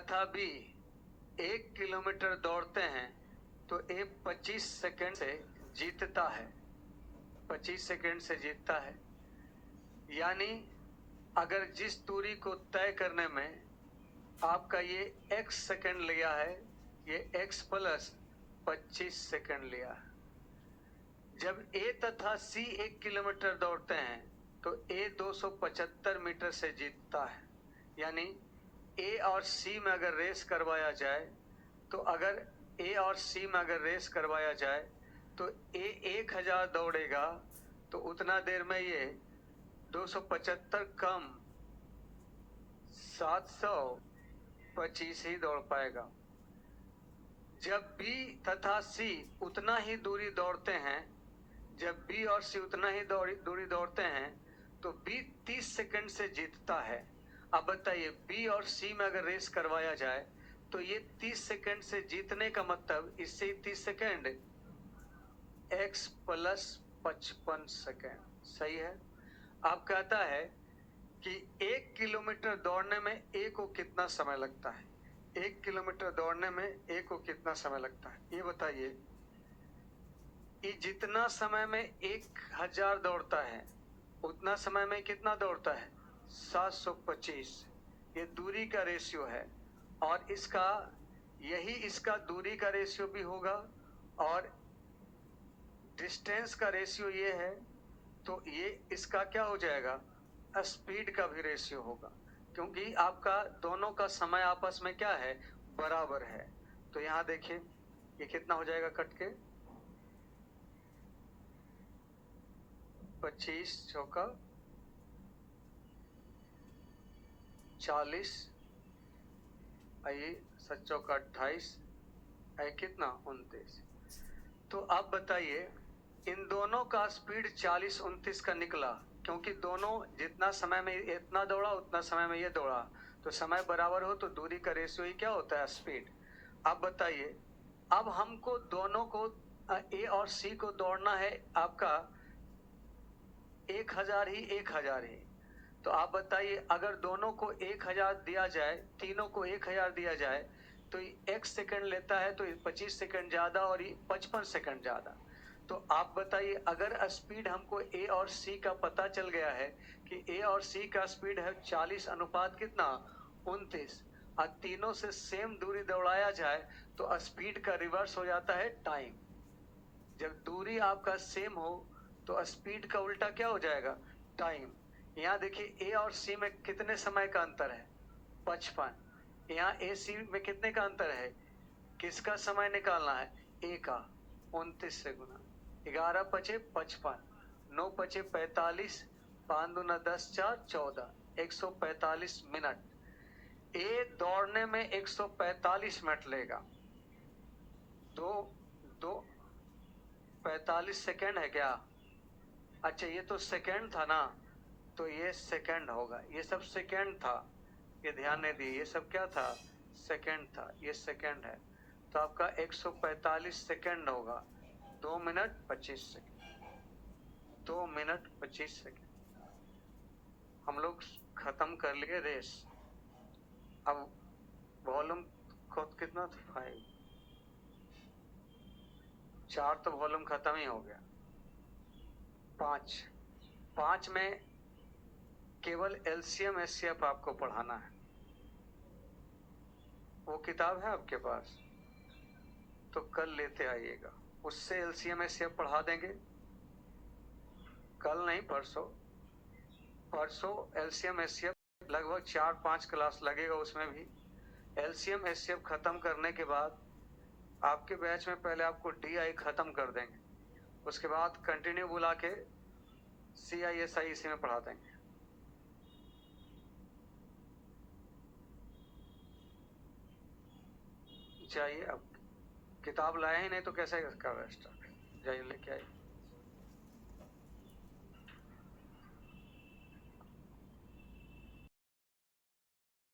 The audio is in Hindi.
तथा बी 1 किलोमीटर दौड़ते हैं तो ए 25 सेकंड से जीतता है, 25 सेकंड से जीतता है। यानी अगर जिस दूरी को तय करने में आपका ये x सेकंड लिया है, ये x प्लस 25 सेकंड लिया है। जब A तथा C 1 किलोमीटर दौड़ते हैं तो A 275 मीटर से जीतता है। यानी A और C में अगर रेस करवाया जाए तो A और C में अगर रेस करवाया जाए तो A 1000 दौड़ेगा तो उतना देर में ये 275 कम 725 ही दौड़ पाएगा। जब B तथा C उतना ही दूरी दौड़ते हैं, जब B और C उतना ही दूरी दौड़ते हैं तो B 30 सेकंड से जीतता है। अब बताइए B और C में अगर रेस करवाया जाए तो ये 30 सेकंड से जीतने का मतलब इससे 30 सेकंड x प्लस 55 सेकंड सही है। अब कहता है कि 1 किलोमीटर दौड़ने में A को कितना समय लगता है, 1 किलोमीटर दौड़ने में A को कितना समय लगता है ये बताइए। ये जितना समय में 1000 दौड़ता है उतना समय में कितना दौड़ता है 725। ये दूरी का रेशियो है और इसका दूरी का रेशियो भी होगा और डिस्टेंस का रेशियो ये है तो ये इसका क्या हो जाएगा स्पीड का भी रेशियो होगा, क्योंकि आपका दोनों का समय आपस में क्या है बराबर है। तो यहां देखिए ये कितना हो जाएगा कट के 25 चौका 40 आइए 7 चौका 28 आई कितना 29। तो अब बताइए इन दोनों का स्पीड 40-29 का निकला, क्योंकि दोनों जितना समय में इतना दौड़ा उतना समय में ये दौड़ा तो समय बराबर हो तो दूरी का रेशियो ही क्या होता है स्पीड। अब बताइए अब हमको दोनों को A और C को दौड़ना है आपका 1000 ही 1000 ही। तो आप बताइए अगर दोनों को 1000 दिया जाए, तीनों को 1000 दिया जाए तो x सेकंड लेता है तो 25 सेकंड ज्यादा और ये 55 सेकंड ज्यादा। तो आप बताइए अगर स्पीड हमको A और C का पता चल गया है कि A और C का स्पीड है 40 अनुपात कितना 29 और तीनों से सेम दूरी दौड़ाया जाए तो स्पीड का रिवर्स हो जाता है टाइम। जब दूरी आपका सेम हो तो स्पीड का उल्टा क्या हो जाएगा टाइम। यहाँ देखिए A और C में कितने समय का अंतर है 55। यहाँ AC में कितने का अंतर है, किसका समय निकालना है A का 29 से गुना 11 पचे 55 9 पचे 45 5 दूना 10 4 14 145 मिनट। A दौड़ने में 145 मिनट लेगा। 45 सेकेंड है क्या, अच्छा ये तो सेकेंड था ना तो ये सेकेंड होगा, ये सब सेकेंड था, ये ध्यान नहीं दिए ये सब क्या था सेकेंड था, ये सेकेंड है तो आपका 145 सेकेंड होगा 2 मिनट 25 सेकेंड 2 मिनट 25 सेकेंड। हम लोग खत्म कर लिए रेस। अब वॉल्यूम खुद कितना था 5 4 तो वॉल्यूम खत्म ही हो गया। 5 में केवल LCM SCF आपको पढ़ाना है। वो किताब है आपके पास तो कल लेते आइएगा, उससे LCM SCF पढ़ा देंगे। कल नहीं परसों LCM SCF लगभग 4-5 क्लास लगेगा, उसमें भी LCM SCF खत्म करने के बाद आपके बैच में पहले आपको DI खत्म कर देंगे, उसके बाद कंटिन्यू बुला के CISI इसी में पढ़ा देंगे। जाइए अब किताब लाए ही नहीं तो कैसे कर स्टार्ट, जाइए लेके आइए।